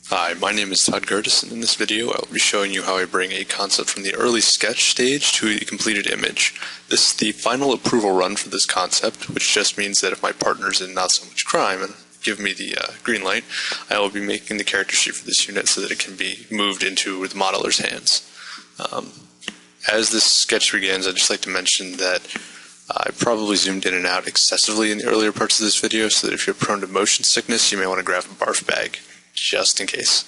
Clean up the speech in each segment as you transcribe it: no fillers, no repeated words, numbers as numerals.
Hi, my name is Todd, and in this video I will be showing you how I bring a concept from the early sketch stage to a completed image. This is the final approval run for this concept, which just means that if my partner's in Not So Much Crime and give me the green light, I will be making the character sheet for this unit so that it can be moved into the modeler's hands. As this sketch begins, I'd just like to mention that I probably zoomed in and out excessively in the earlier parts of this video, so that if you're prone to motion sickness, you may want to grab a barf bag, just in case.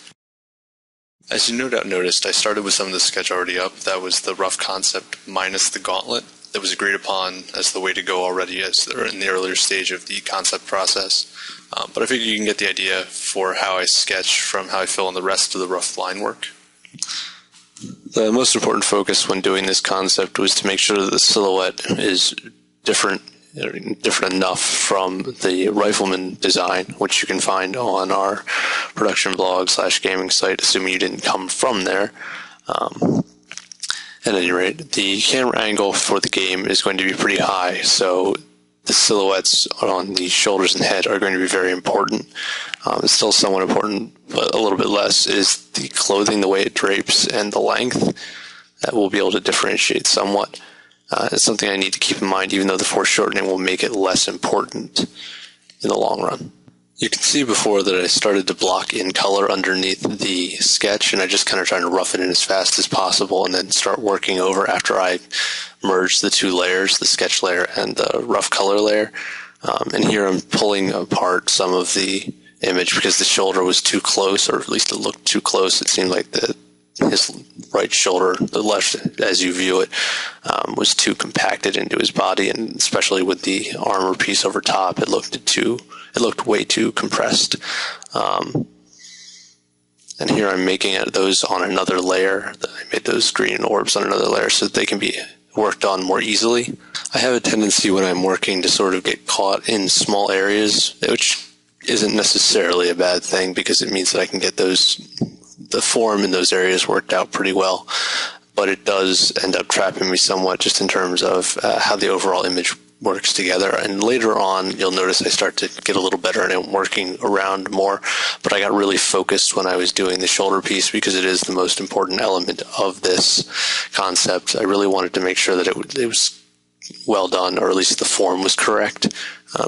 As you no doubt noticed, I started with some of the sketch already up. That was the rough concept minus the gauntlet that was agreed upon as the way to go already as they're in the earlier stage of the concept process. But I figure you can get the idea for how I sketch from how I fill in the rest of the rough line work. The most important focus when doing this concept was to make sure that the silhouette is different enough from the rifleman design, which you can find on our production blog / gaming site, assuming you didn't come from there. At any rate, the camera angle for the game is going to be pretty high, so the silhouettes on the shoulders and head are going to be very important. It's still somewhat important, but a little bit less is the clothing, the way it drapes, and the length. That will be able to differentiate somewhat. It's something I need to keep in mind, even though the foreshortening will make it less important in the long run. You can see before that I started to block in color underneath the sketch, and I just kind of trying to rough it in as fast as possible and then start working over after I merge the two layers, the sketch layer and the rough color layer. And here I'm pulling apart some of the image because the shoulder was too close, or at least it looked too close. It seemed like his right shoulder, the left as you view it, was too compacted into his body, and especially with the armor piece over top, it looked way too compressed. And here I'm making those on another layer. I made those green orbs on another layer so that they can be worked on more easily. I have a tendency when I'm working to sort of get caught in small areas, which isn't necessarily a bad thing because it means that I can get the form in those areas worked out pretty well, but it does end up trapping me somewhat just in terms of how the overall image works together. And later on, you'll notice I start to get a little better and I'm working around more, but I got really focused when I was doing the shoulder piece because it is the most important element of this concept. I really wanted to make sure that it was well done, or at least the form was correct,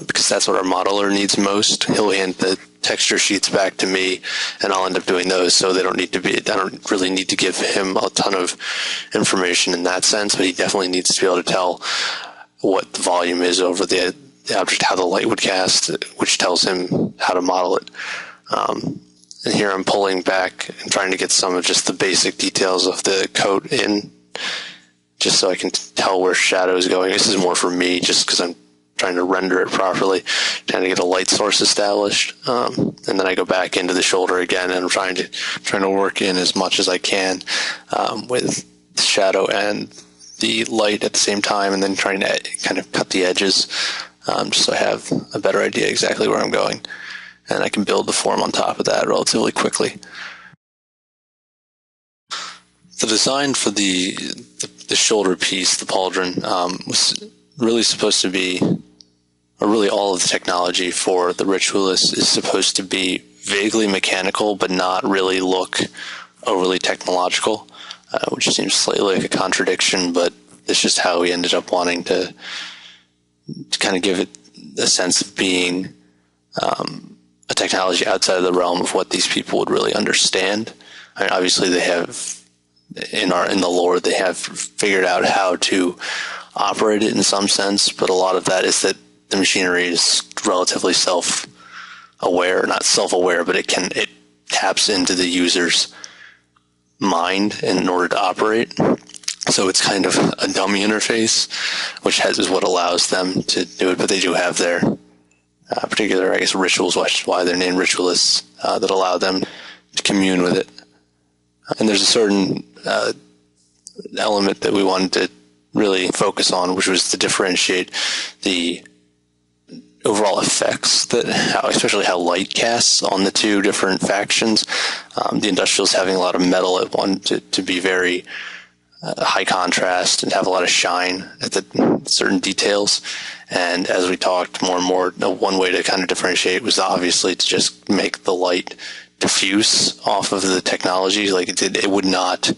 because that's what our modeler needs most. He'll hand the texture sheets back to me, and I'll end up doing those, so I don't really need to give him a ton of information in that sense, but he definitely needs to be able to tell what the volume is over the object, how the light would cast, which tells him how to model it. And here I'm pulling back and trying to get some of just the basic details of the coat in, just so I can tell where shadow is going. This is more for me, just because I'm trying to render it properly, trying to get a light source established. And then I go back into the shoulder again, and I'm trying to work in as much as I can with the shadow and the light at the same time, and then trying to kind of cut the edges, just so I have a better idea exactly where I'm going. And I can build the form on top of that relatively quickly. The design for the shoulder piece, the pauldron, was really supposed to be, or really all of the technology for the Ritualist is supposed to be vaguely mechanical, but not really look overly technological, which seems slightly like a contradiction, but it's just how we ended up wanting to kind of give it a sense of being a technology outside of the realm of what these people would really understand. I mean, obviously they have, in the lore, they have figured out how to operate it in some sense, but a lot of that is that the machinery is relatively self-aware, not self-aware, but it taps into the user's mind in order to operate. So it's kind of a dummy interface, which is what allows them to do it, but they do have their particular, I guess, rituals, which is why they're named Ritualists, that allow them to commune with it. And there's a certain element that we wanted to really focus on, which was to differentiate the overall effects, especially how light casts on the two different factions. The Industrials having a lot of metal at one to be very high contrast and have a lot of shine at the certain details. And as we talked more and more, one way to kind of differentiate was obviously to just make the light diffuse off of the technology. Like it would not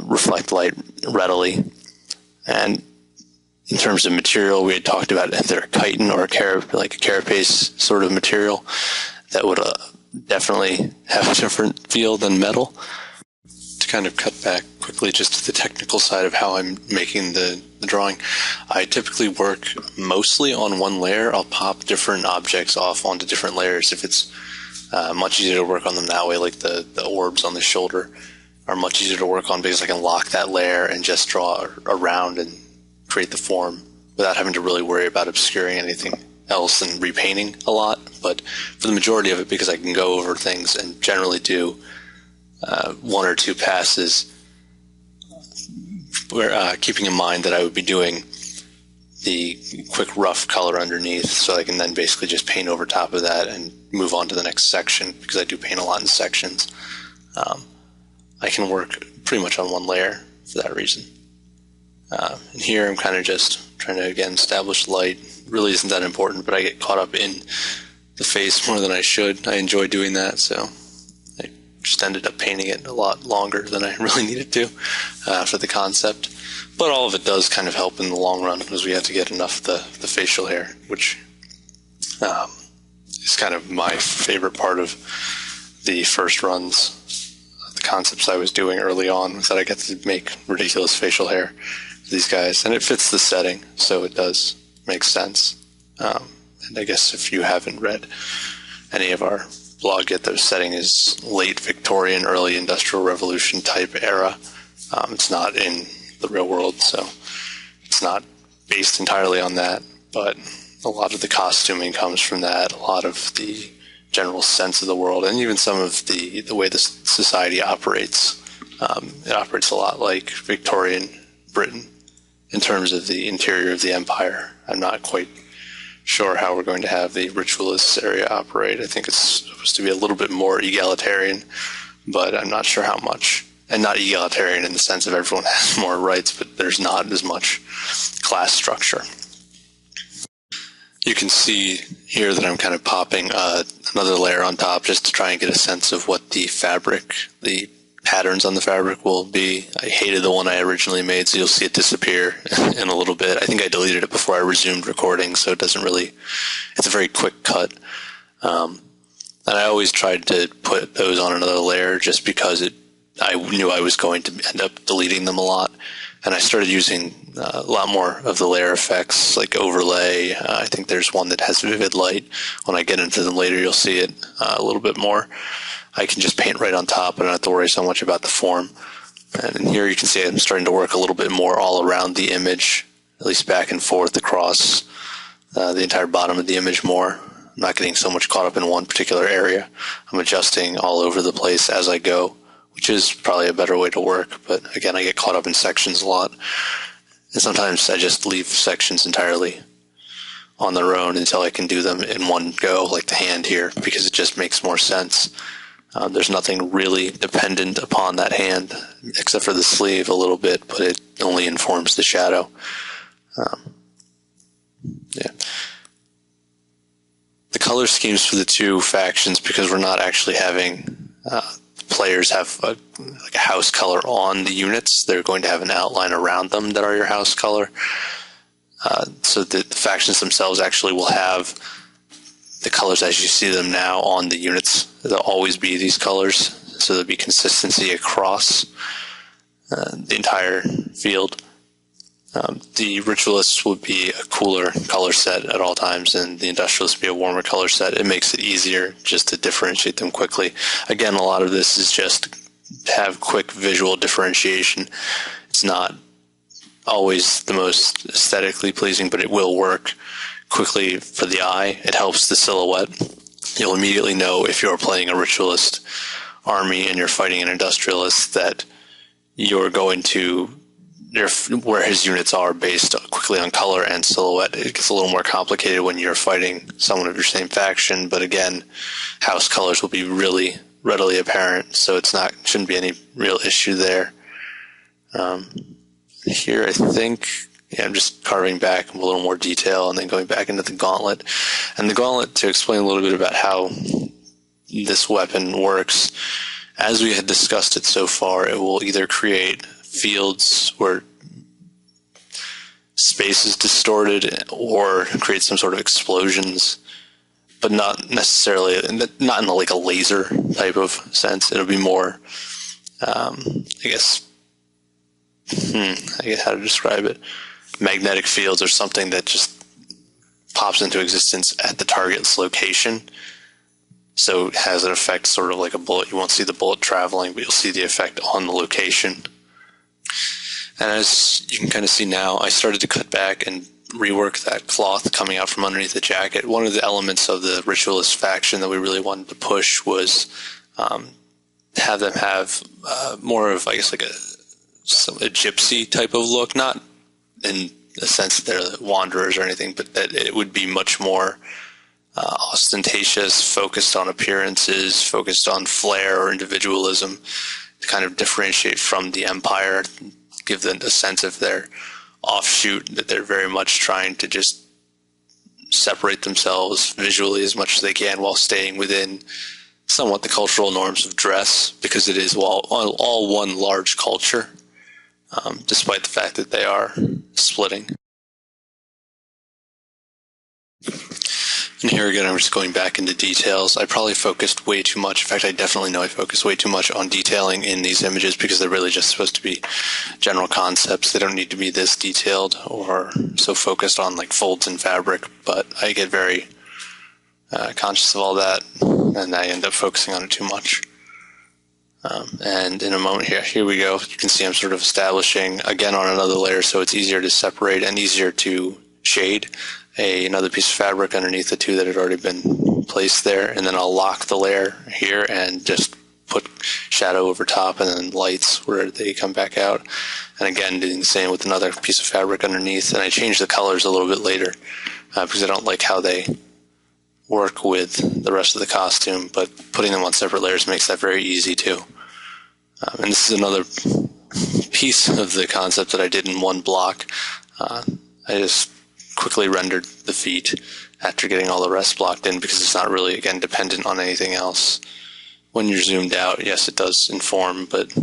reflect light readily. And in terms of material, we had talked about either a chitin or a carapace sort of material that would definitely have a different feel than metal. To kind of cut back quickly just to the technical side of how I'm making the drawing, I typically work mostly on one layer. I'll pop different objects off onto different layers if it's much easier to work on them that way, like the orbs on the shoulder are much easier to work on because I can lock that layer and just draw around and create the form without having to really worry about obscuring anything else and repainting a lot. But for the majority of it, because I can go over things and generally do one or two passes, where keeping in mind that I would be doing the quick rough color underneath, so I can then basically just paint over top of that and move on to the next section, because I do paint a lot in sections. I can work pretty much on one layer for that reason. And here I'm kind of just trying to, again, establish light. Really isn't that important, but I get caught up in the face more than I should. I enjoy doing that, so I just ended up painting it a lot longer than I really needed to for the concept. But all of it does kind of help in the long run, because we have to get enough the facial hair, which is kind of my favorite part of the first runs. The concepts I was doing early on was that I get to make ridiculous facial hair for these guys, and it fits the setting, so it does make sense. And I guess if you haven't read any of our blog yet, the setting is late Victorian, early Industrial Revolution type era. It's not in the real world, so it's not based entirely on that, but a lot of the costuming comes from that, a lot of the general sense of the world, and even some of the way the society operates. It operates a lot like Victorian Britain in terms of the interior of the empire. I'm not quite sure how we're going to have the Ritualist area operate. I think it's supposed to be a little bit more egalitarian, but I'm not sure how much. And not egalitarian in the sense of everyone has more rights, but there's not as much class structure. You can see here that I'm kind of popping another layer on top just to try and get a sense of what the fabric, the patterns on the fabric will be. I hated the one I originally made, so you'll see it disappear in a little bit. I think I deleted it before I resumed recording, so it doesn't really, it's a very quick cut. And I always tried to put those on another layer just because I knew I was going to end up deleting them a lot. And I started using a lot more of the layer effects, like overlay. I think there's one that has vivid light. When I get into them later, you'll see it a little bit more. I can just paint right on top. I don't have to worry so much about the form. And here you can see I'm starting to work a little bit more all around the image, at least back and forth across the entire bottom of the image more. I'm not getting so much caught up in one particular area. I'm adjusting all over the place as I go, which is probably a better way to work. But again, I get caught up in sections a lot. And sometimes I just leave sections entirely on their own until I can do them in one go, like the hand here, because it just makes more sense. There's nothing really dependent upon that hand, except for the sleeve a little bit, but it only informs the shadow. Yeah. The color schemes for the two factions, because we're not actually having players have a house color on the units. They're going to have an outline around them that are your house color. So the factions themselves actually will have the colors as you see them now on the units. There'll always be these colors, so there'll be consistency across the entire field. The Ritualists would be a cooler color set at all times, and the Industrialists would be a warmer color set. It makes it easier just to differentiate them quickly. Again, a lot of this is just to have quick visual differentiation. It's not always the most aesthetically pleasing, but it will work quickly for the eye. It helps the silhouette. You'll immediately know if you're playing a Ritualist army and you're fighting an Industrialist that you're going to where his units are based quickly on color and silhouette. It gets a little more complicated when you're fighting someone of your same faction, but again, house colors will be really readily apparent, so shouldn't be any real issue there. Here, I think, I'm just carving back a little more detail and then going back into the gauntlet. And the gauntlet, to explain a little bit about how this weapon works, as we had discussed it so far, it will either create fields where space is distorted or create some sort of explosions, but not necessarily, not in like a laser type of sense. It'll be more, I guess how to describe it. Magnetic fields or something that just pops into existence at the target's location. So it has an effect sort of like a bullet. You won't see the bullet traveling, but you'll see the effect on the location. And as you can kind of see now, I started to cut back and rework that cloth coming out from underneath the jacket. One of the elements of the Ritualist faction that we really wanted to push was have them have more of, I guess, like a gypsy type of look, not in the sense that they're wanderers or anything, but that it would be much more ostentatious, focused on appearances, focused on flair or individualism, to kind of differentiate from the Empire, give them a sense of their offshoot, that they're very much trying to just separate themselves visually as much as they can while staying within somewhat the cultural norms of dress, because it is all one large culture, despite the fact that they are splitting. And here again, I'm just going back into details. I probably focused way too much. In fact, I definitely know I focused way too much on detailing in these images because they're really just supposed to be general concepts. They don't need to be this detailed or so focused on like folds in fabric, but I get very conscious of all that, and I end up focusing on it too much. And in a moment here we go. You can see I'm sort of establishing again on another layer, so it's easier to separate and easier to shade another piece of fabric underneath the two that had already been placed there, and then I'll lock the layer here and just put shadow over top and then lights where they come back out. And again, doing the same with another piece of fabric underneath, and I change the colors a little bit later because I don't like how they work with the rest of the costume, but putting them on separate layers makes that very easy too. And this is another piece of the concept that I did in one block. I just quickly rendered the feet after getting all the rest blocked in because it's not really, again, dependent on anything else. When you're zoomed out, yes, it does inform, but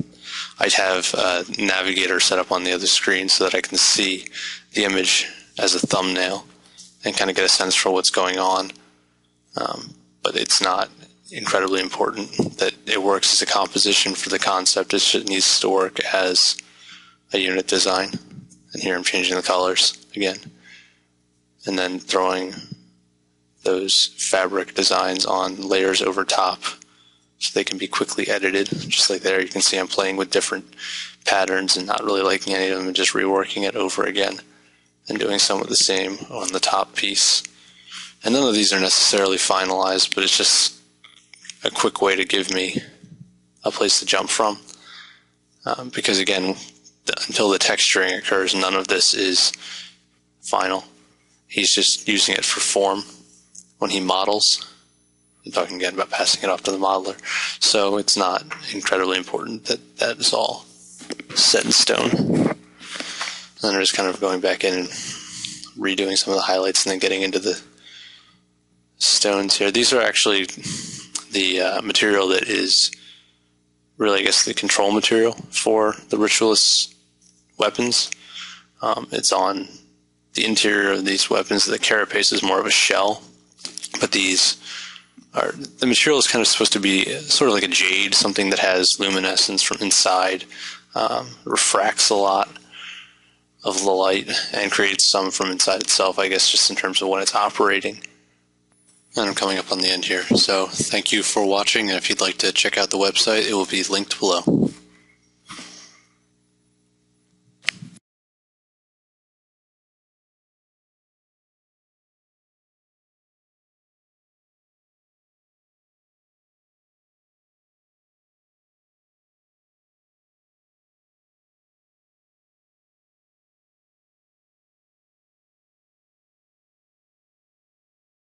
I'd have a navigator set up on the other screen so that I can see the image as a thumbnail and kind of get a sense for what's going on. But it's not incredibly important that it works as a composition for the concept. It just needs to work as a unit design. And here I'm changing the colors again, and then throwing those fabric designs on layers over top so they can be quickly edited. Just like there, you can see I'm playing with different patterns and not really liking any of them and just reworking it over again and doing some of the same on the top piece. And none of these are necessarily finalized, but it's just a quick way to give me a place to jump from. Because again, until the texturing occurs, none of this is final. He's just using it for form when he models. I'm talking again about passing it off to the modeler. So it's not incredibly important that that is all set in stone. And then I'm just kind of going back in and redoing some of the highlights and then getting into the stones here. These are actually the material that is really, I guess, the control material for the Ritualist weapons. It's on the interior of these weapons. The carapace is more of a shell, but these are, the material is kind of supposed to be sort of like a jade, something that has luminescence from inside, refracts a lot of the light and creates some from inside itself, I guess, just in terms of when it's operating. And I'm coming up on the end here. So thank you for watching, and if you'd like to check out the website, it will be linked below.